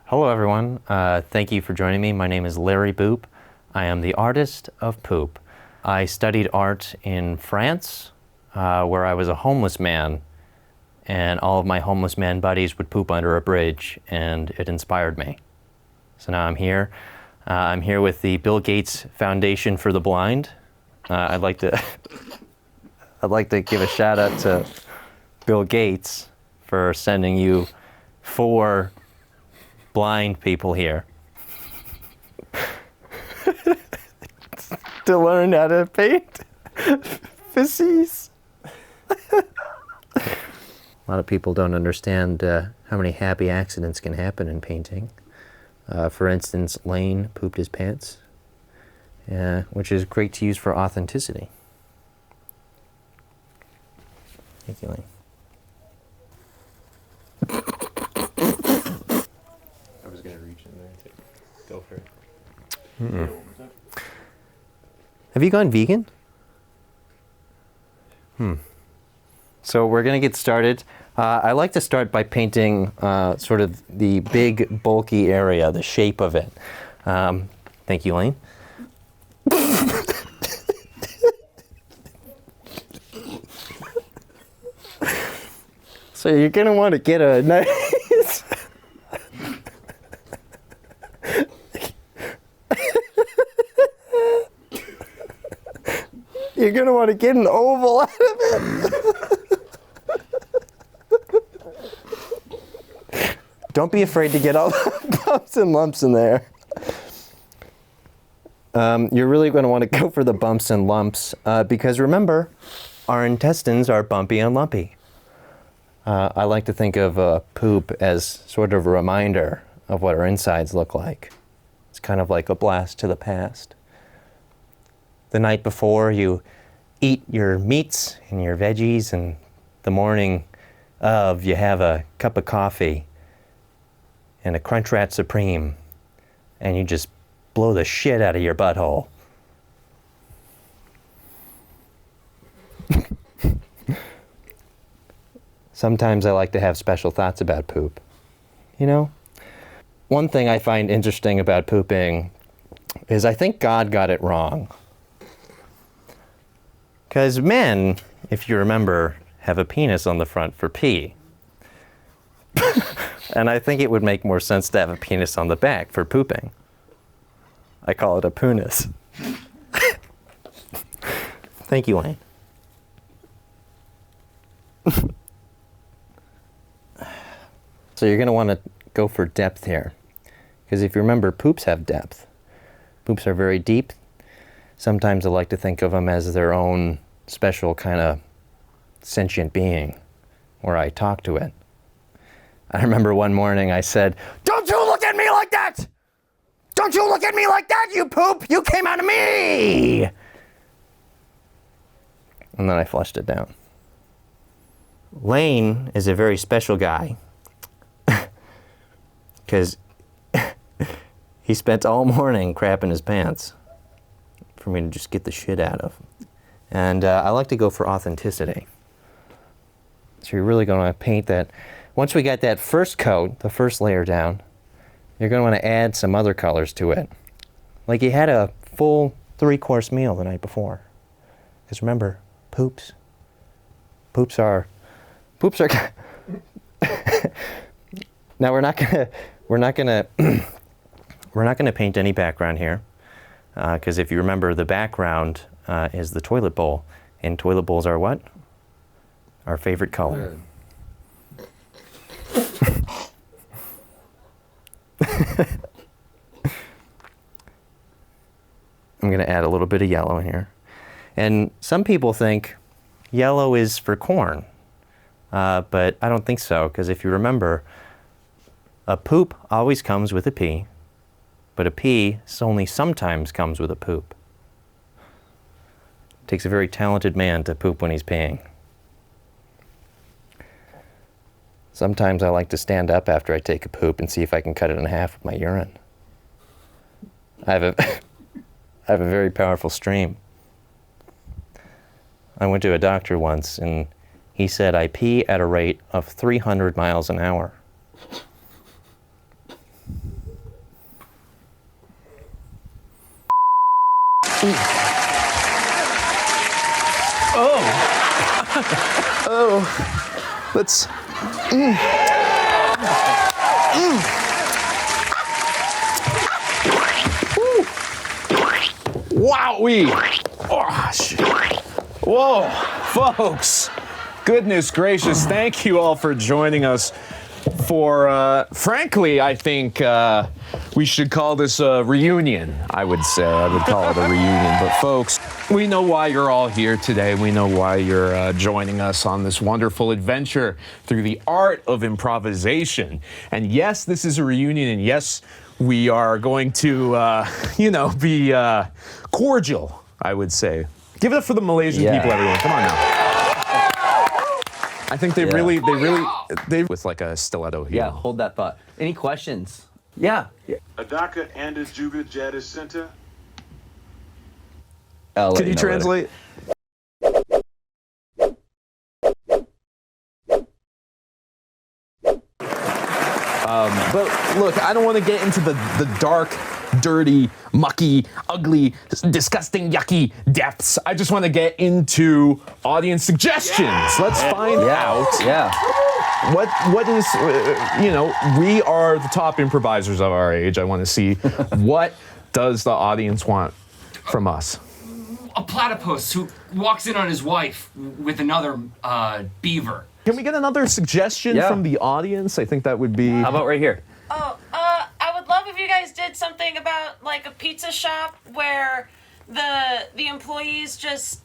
Hello everyone, thank you for joining me. My name is Larry Boop. I am the artist of poop. I studied art in France, where I was a homeless man, and all of my homeless man buddies would poop under a bridge, and it inspired me. So now I'm here. I'm here with the Bill Gates Foundation for the Blind. I'd like to give a shout out to Bill Gates for sending you 4 blind people here to learn how to paint feces. A lot of people don't understand how many happy accidents can happen in painting. For instance, Layne pooped his pants, which is great to use for authenticity. Thank you, Layne. I was going to reach in there and go for it. Mm-mm. Have you gone vegan? So we're going to get started. I like to start by painting sort of the big, bulky area, the shape of it. Thank you, Layne. So you're going to want to get a nice... You're going to want to get an oval out of it. Don't be afraid to get all the bumps and lumps in there. You're really going to want to go for the bumps and lumps because remember, our intestines are bumpy and lumpy. I like to think of poop as sort of a reminder of what our insides look like. It's kind of like a blast to the past. The night before, you eat your meats and your veggies, and the morning of, you have a cup of coffee and a Crunchwrap Supreme, and you just blow the shit out of your butthole. Sometimes I like to have special thoughts about poop. You know? One thing I find interesting about pooping is I think God got it wrong. Because men, if you remember, have a penis on the front for pee. And I think it would make more sense to have a penis on the back for pooping. I call it a poonis. Thank you, Layne. So you're going to want to go for depth here. Because if you remember, poops have depth. Poops are very deep. Sometimes I like to think of them as their own special kind of sentient being, where I talk to it. I remember one morning I said, "Don't you look at me like that! Don't you look at me like that, you poop! You came out of me!" And then I flushed it down. Layne is a very special guy because he spent all morning crapping his pants for me to just get the shit out of. And I like to go for authenticity. So you're really going to paint that. Once we got that first coat, the first layer down, you're going to want to add some other colors to it. Like you had a full 3-course meal the night before. Because remember, poops are Now we're not gonna paint any background here. Because if you remember, the background is the toilet bowl. And toilet bowls are what? Our favorite color. I'm going to add a little bit of yellow in here. And some people think yellow is for corn. But I don't think so, because if you remember, a poop always comes with a pee. But a pee only sometimes comes with a poop. It takes a very talented man to poop when he's peeing. Sometimes I like to stand up after I take a poop and see if I can cut it in half with my urine. I have a very powerful stream. I went to a doctor once and he said I pee at a rate of 300 miles an hour. Oh, let's. Wowee! Oh, shit. Whoa, folks! Goodness gracious! Thank you all for joining us. For frankly, I think we should call this a reunion. I would say I would call it a reunion. But folks, we know why you're all here today. We know why you're joining us on this wonderful adventure through the art of improvisation. And yes, this is a reunion. And yes, we are going to, be cordial. I would say. Give it up for the Malaysian people, everyone. Come on now. I think they really with like a stiletto here. Yeah, hold that thought. Any questions? Yeah. Adaka and his Juga Jadis Center. Can you translate? But look, I don't want to get into the dark, dirty, mucky, ugly, disgusting, yucky depths. I just want to get into audience suggestions. Let's find out. Yeah. What is, we are the top improvisers of our age. I want to see what does the audience want from us. A platypus who walks in on his wife with another beaver. Can we get another suggestion from the audience? I think that would be... How about right here? Oh, I would love if you guys did something about like a pizza shop where the employees just,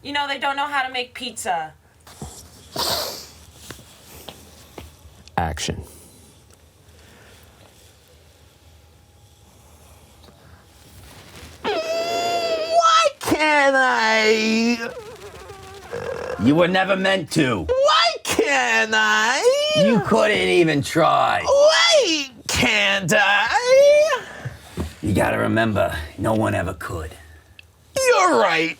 they don't know how to make pizza. Action. Why can't I? You were never meant to. Why can't I? You couldn't even try. Why can't I? You gotta remember, no one ever could. You're right.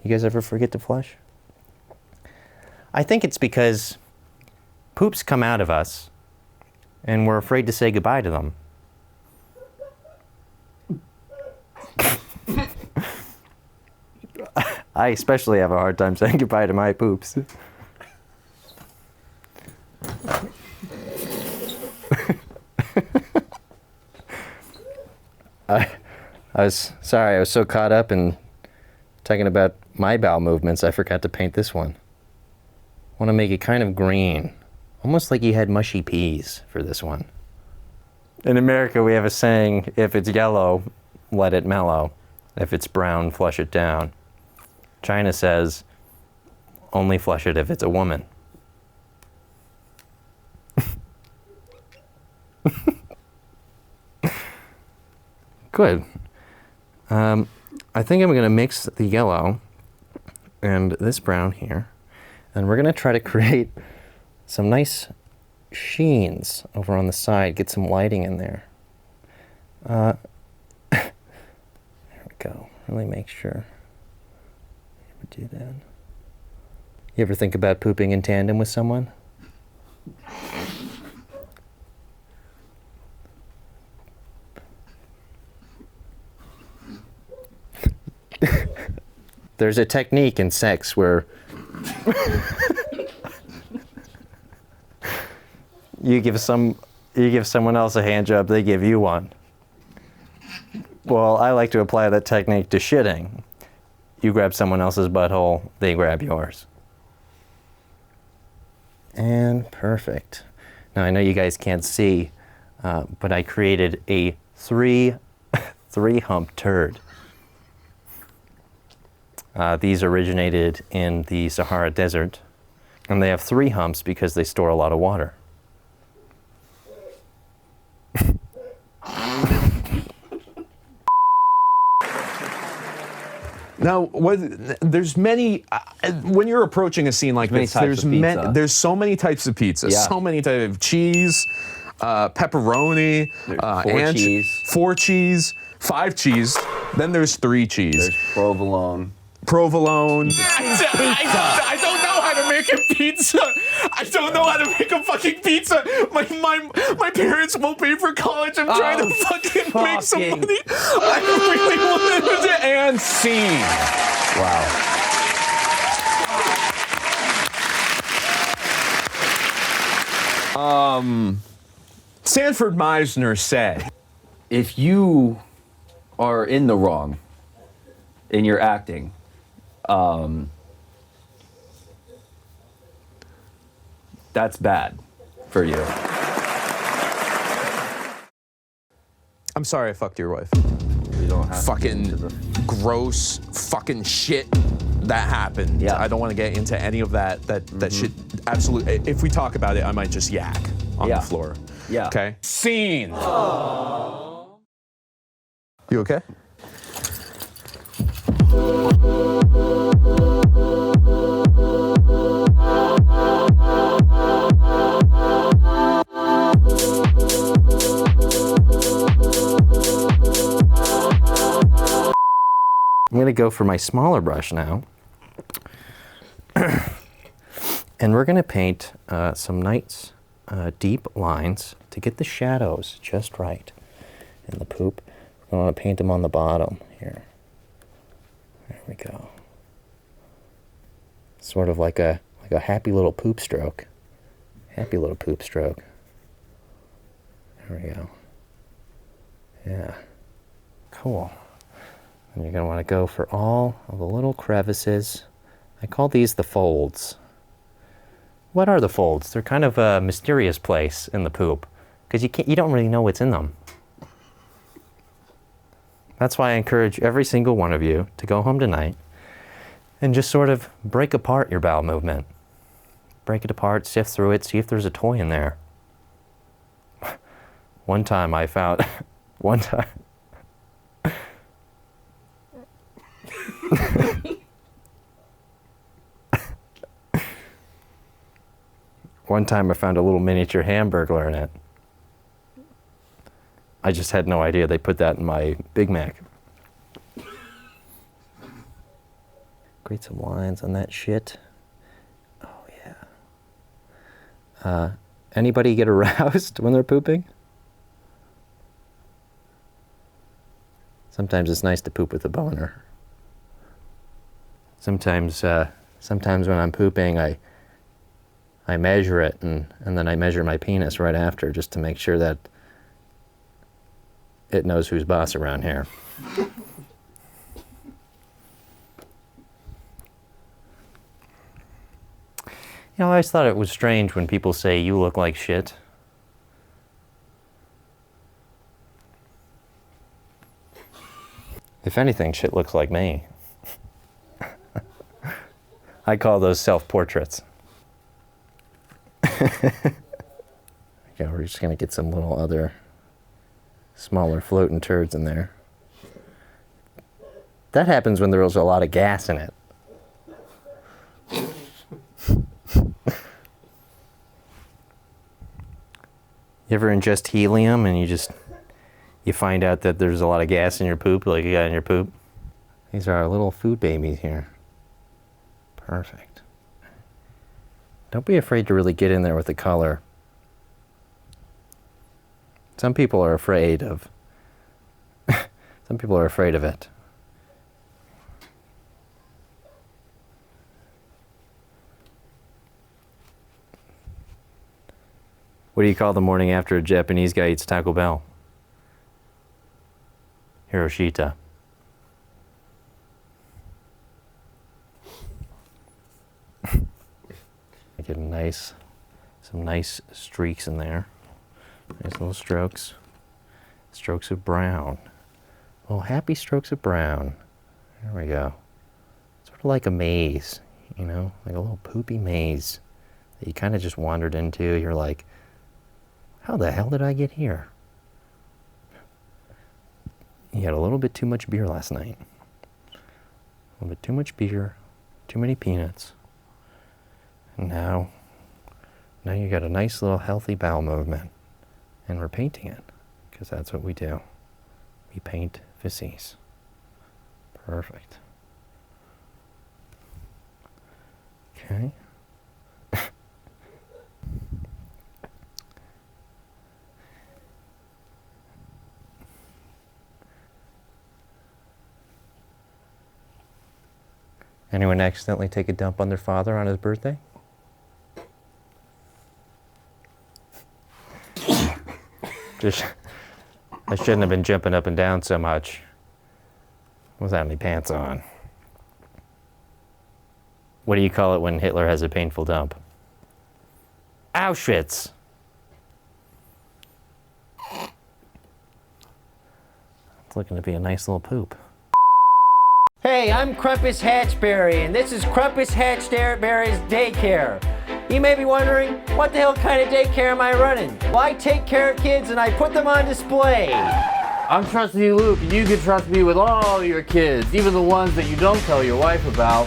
You guys ever forget to flush? I think it's because poops come out of us and we're afraid to say goodbye to them. I especially have a hard time saying goodbye to my poops. I was sorry, I was so caught up in talking about my bowel movements, I forgot to paint this one. I want to make it kind of green, almost like you had mushy peas for this one. In America, we have a saying, if it's yellow, let it mellow. If it's brown, flush it down. China says, only flush it if it's a woman. Good. I think I'm going to mix the yellow and this brown here, and we're going to try to create some nice sheens over on the side, get some lighting in there. There we go. Really make sure. You ever do that? You ever think about pooping in tandem with someone? There's a technique in sex where you give someone else a hand job, they give you one. Well, I like to apply that technique to shitting. You grab someone else's butthole, they grab yours. And perfect. Now I know you guys can't see, but I created a three hump turd. These originated in the Sahara Desert, and they have 3 humps because they store a lot of water. Now, there's many, when you're approaching a scene like this, there's so many types of pizza, so many types of cheese, pepperoni, 4 cheese, 5 cheese, then there's 3 cheese. There's provolone. I don't know how to make a pizza. I don't don't know how to make a fucking pizza. My parents won't pay for college. I'm trying to fucking make some money. I really wanted to and scene. Wow. Sanford Meisner said, If you are in the wrong in your acting, that's bad for you. I'm sorry I fucked your wife. You don't have Fucking to gross fucking shit that happened. Yeah. I don't want to get into any of that shit. Absolutely. If we talk about it, I might just yak on the floor. Yeah. Okay? Scene. You okay? I'm gonna go for my smaller brush now. And we're gonna paint some nice deep lines to get the shadows just right in the poop. I want to paint them on the bottom here. There we go. Sort of like a happy little poop stroke. Happy little poop stroke. There we go. Yeah. Cool. And you're going to want to go for all of the little crevices. I call these the folds. What are the folds? They're kind of a mysterious place in the poop because you don't really know what's in them. That's why I encourage every single one of you to go home tonight and just sort of break apart your bowel movement. Break it apart, sift through it, see if there's a toy in there. One time I found, one time I found a little miniature Hamburglar in it. I just had no idea they put that in my Big Mac. Create some lines on that shit. Oh yeah. Anybody get aroused when they're pooping? Sometimes it's nice to poop with a boner. Sometimes when I'm pooping, I measure it and then I measure my penis right after just to make sure that it knows who's boss around here. I always thought it was strange when people say you look like shit. If anything, shit looks like me. I call those self-portraits. Okay, we're just gonna get some little other smaller floating turds in there. That happens when there's a lot of gas in it. You ever ingest helium and you find out that there's a lot of gas in your poop, like you got in your poop? These are our little food babies here. Perfect. Don't be afraid to really get in there with the color. Some people are afraid of it. What do you call the morning after a Japanese guy eats Taco Bell? Hiroshita. I get some nice streaks in there. Nice little strokes. Strokes of brown. Oh, happy strokes of brown. There we go. Sort of like a maze, like a little poopy maze that you kind of just wandered into. You're like, how the hell did I get here? You had a little bit too much beer last night. A little bit too much beer, too many peanuts. And now you got a nice little healthy bowel movement. And we're painting it, because that's what we do. We paint feces. Perfect. Okay. Anyone accidentally take a dump on their father on his birthday? Just, I shouldn't have been jumping up and down so much without any pants on. What do you call it when Hitler has a painful dump? Auschwitz. It's looking to be a nice little poop. Hey, I'm Crumpus Hatchberry, and this is Crumpus Hatchberry's Daycare. You may be wondering, what the hell kind of daycare am I running? Well, I take care of kids and I put them on display. I'm trusting you, Luke, and you can trust me with all your kids, even the ones that you don't tell your wife about.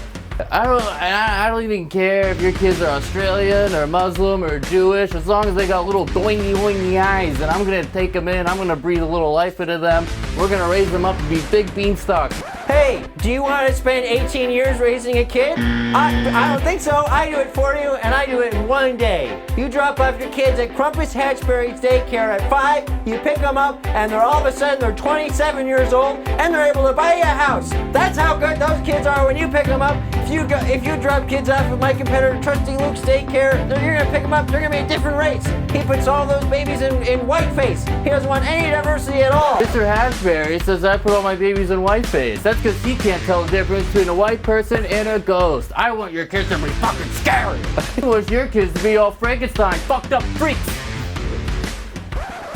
I don't even care if your kids are Australian or Muslim or Jewish, as long as they got little doingy eyes, and I'm gonna take them in, I'm gonna breathe a little life into them. We're gonna raise them up to be big beanstalks. Hey, do you want to spend 18 years raising a kid? I don't think so. I do it for you, and I do it in one day. You drop off your kids at Crumpus Hatchberry's Daycare at 5, you pick them up, and they're all of a sudden they're 27 years old, and they're able to buy you a house. That's how good those kids are when you pick them up. If you drop kids off at my competitor, Trusty Luke's Daycare, you're gonna pick them up, they're gonna be a different race. He puts all those babies in whiteface. He doesn't want any diversity at all. Mr. Hatchberry says I put all my babies in whiteface. That's because he can't tell the difference between a white person and a ghost. I want your kids to be fucking scary. I want your kids to be all Frankenstein, fucked up freaks.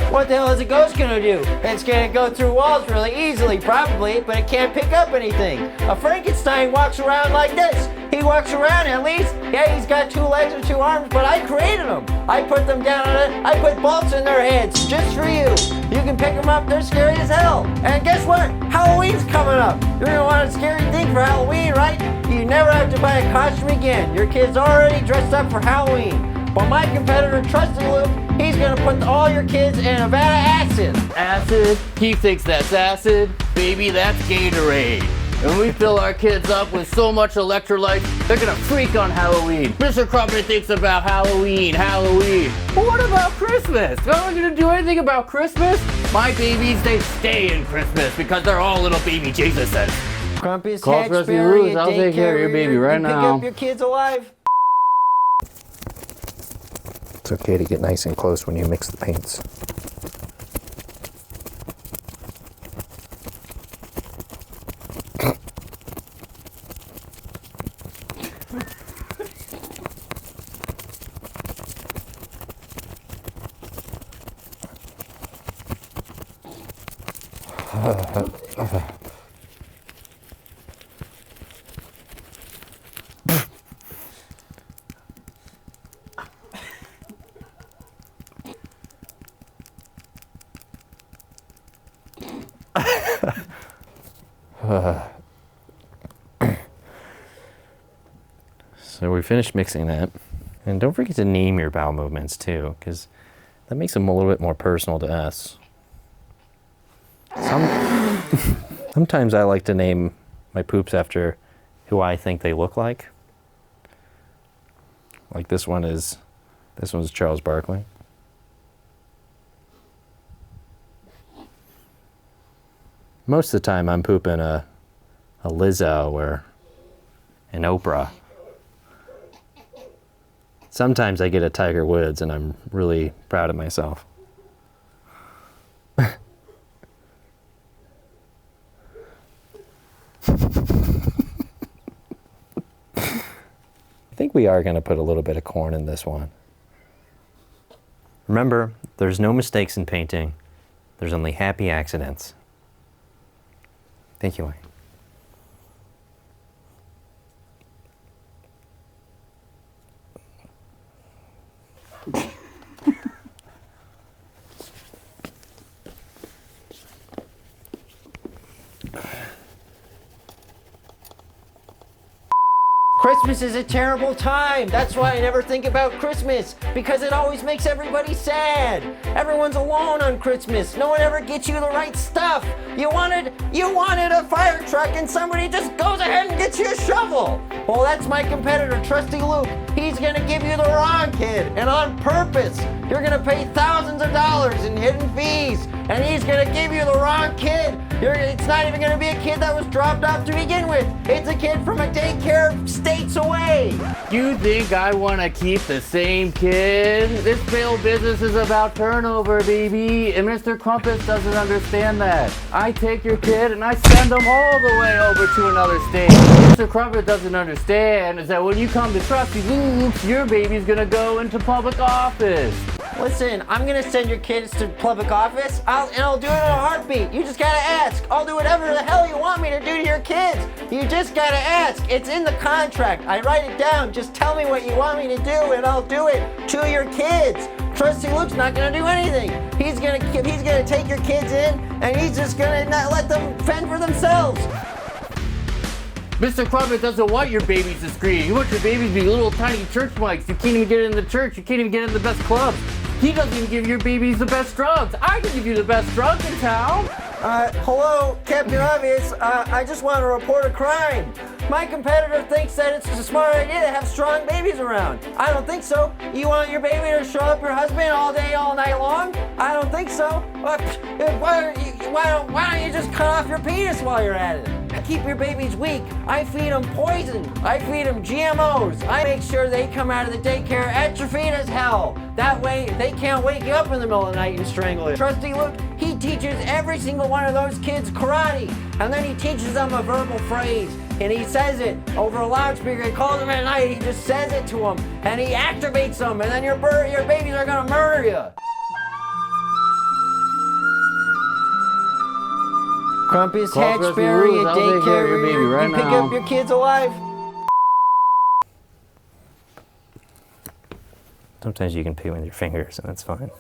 What the hell is a ghost gonna do? It's gonna go through walls really easily, probably, but it can't pick up anything. A Frankenstein walks around like this. He walks around at least. Yeah, he's got 2 legs and 2 arms, but I created them. I put them down on it. I put bolts in their heads just for you. You can pick them up. They're scary as hell. And guess what? Halloween's coming up. You're gonna want a scary thing for Halloween, right? You never have to buy a costume again. Your kid's already dressed up for Halloween. But my competitor, Trusty Luke, he's gonna put all your kids in a vat of acid. Acid? He thinks that's acid. Baby, that's Gatorade. And we fill our kids up with so much electrolytes, they're gonna freak on Halloween. Mr. Crumpet thinks about Halloween. But what about Christmas? Am I gonna do anything about Christmas? My babies, they stay in Christmas because they're all little baby Jesuses. Crumpus Call Trusty Hatchberry, Luke, I'll take care of your baby right now. Pick up your kids alive. It's okay to get nice and close when you mix the paints. So we finished mixing that. And don't forget to name your bowel movements too, because that makes them a little bit more personal to us. Sometimes I like to name my poops after who I think they look like. Like this one's Charles Barkley. Most of the time I'm pooping a Lizzo or an Oprah. Sometimes I get a Tiger Woods and I'm really proud of myself. I think we are going to put a little bit of corn in this one. Remember, there's no mistakes in painting. There's only happy accidents. Thank you, Layne. Christmas Christmas is a terrible time. That's why I never think about Christmas, because it always makes everybody sad. Everyone's alone on Christmas. No one ever gets you the right stuff. You wanted a fire truck and somebody just goes ahead and gets you a shovel. Well, that's my competitor, Trusty Luke. He's gonna give you the wrong kid, and on purpose. You're gonna pay thousands of dollars in hidden fees, and he's gonna give you the wrong kid. It's not even gonna be a kid that was dropped off to begin with. It's a kid from a daycare states away. You think I want to keep the same kid? This failed business is about turnover, baby, and Mr. Crumpets doesn't understand that. I take your kid and I send them all the way over to another state. Mr. Crumpet doesn't understand is that when you come to Trusty Luke's, your baby's gonna go into public office. Listen, I'm gonna send your kids to public office, I'll do it in a heartbeat. You just gotta ask. I'll do whatever the hell you want me to do to your kids. You just gotta ask. It's in the contract. I write it down. Just tell me what you want me to do, and I'll do it to your kids. Trusty Luke's not gonna do anything. He's gonna take your kids in, and he's just gonna not let them fend for themselves. Mr. Crumpet doesn't want your babies to scream. He wants your babies to be little tiny church mics. You can't even get in the church. You can't even get in the best clubs. He doesn't even give your babies the best drugs. I can give you the best drugs in town. Hello, Captain Obvious. I just want to report a crime. My competitor thinks that it's a smart idea to have strong babies around. I don't think so. You want your baby to show up your husband all day, all night long? I don't think so. Why don't you just cut off your penis while you're at it? I keep your babies weak. I feed them poison. I feed them GMOs. I make sure they come out of the daycare atrophied as hell. That way, they can't wake you up in the middle of the night and strangle you. Trusty Luke, he teaches every single one of those kids karate. And then he teaches them a verbal phrase. And he says it over a loudspeaker. He calls them at night. He just says it to them. And he activates them. And then your babies are going to murder you. Crumpus, Hatchberry, a daycare your baby right you pick now. up your kids alive. Sometimes you can pay with your fingers, and that's fine.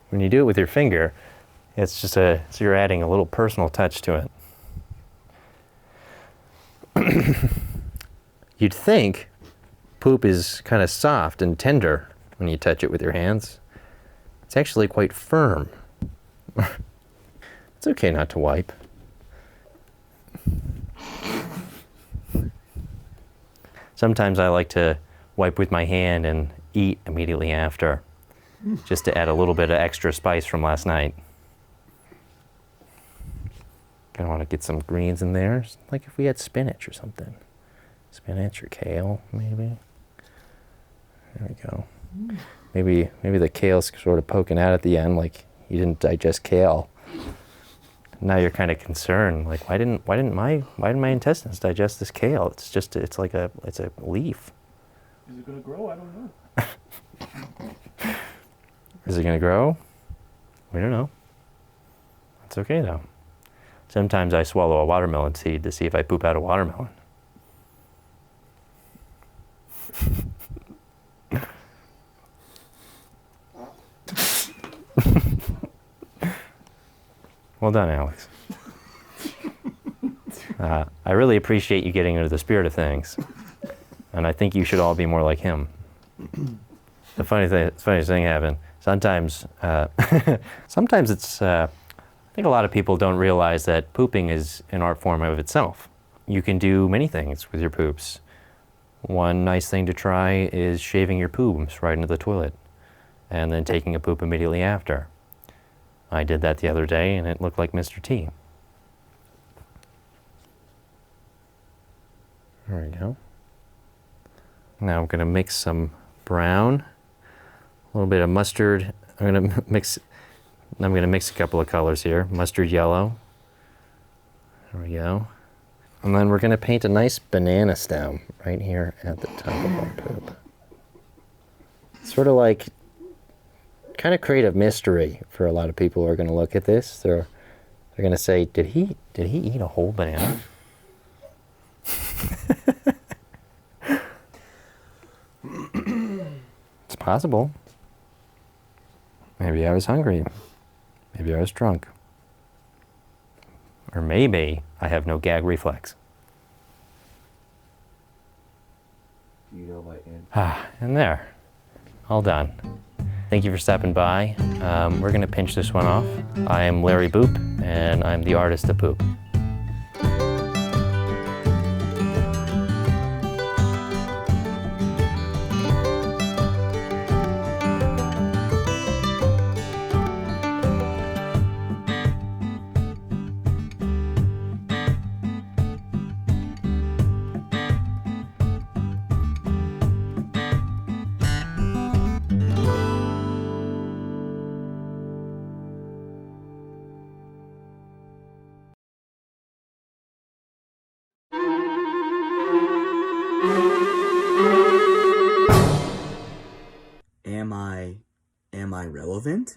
When you do it with your finger, it's just so you're adding a little personal touch to it. You'd think poop is kind of soft and tender when you touch it with your hands. It's actually quite firm. It's okay not to wipe. Sometimes I like to wipe with my hand and eat immediately after, just to add a little bit of extra spice from last night. Gonna want to get some greens in there, like if we had spinach or something. Spinach or kale, maybe. There we go. Maybe the kale's sort of poking out at the end, like you didn't digest kale. Now you're kind of concerned, like why didn't my intestines digest this kale? It's like a leaf. Is it gonna grow? I don't know. Is it gonna grow? We don't know. It's okay though. Sometimes I swallow a watermelon seed to see if I poop out a watermelon. Well done, Alex. I really appreciate you getting into the spirit of things, and I think you should all be more like him. The funniest thing happened. Sometimes it's. I think a lot of people don't realize that pooping is an art form of itself. You can do many things with your poops. One nice thing to try is shaving your poops right into the toilet, and then taking a poop immediately after. I did that the other day, and it looked like Mr. T. There we go. Now I'm going to mix some brown, a little bit of mustard. I'm going to mix a couple of colors here. Mustard yellow. There we go. And then we're going to paint a nice banana stem right here at the top of our poop. Sort of like kind of create a mystery for a lot of people who are going to look at this. They're going to say, did he eat a whole banana? It's possible. Maybe I was hungry. Maybe I was drunk. Or maybe I have no gag reflex. Do you know my answer? And there. All done. Thank you for stopping by. We're gonna pinch this one off. I am Larry Boop, and I'm the artist of poop. Am I relevant?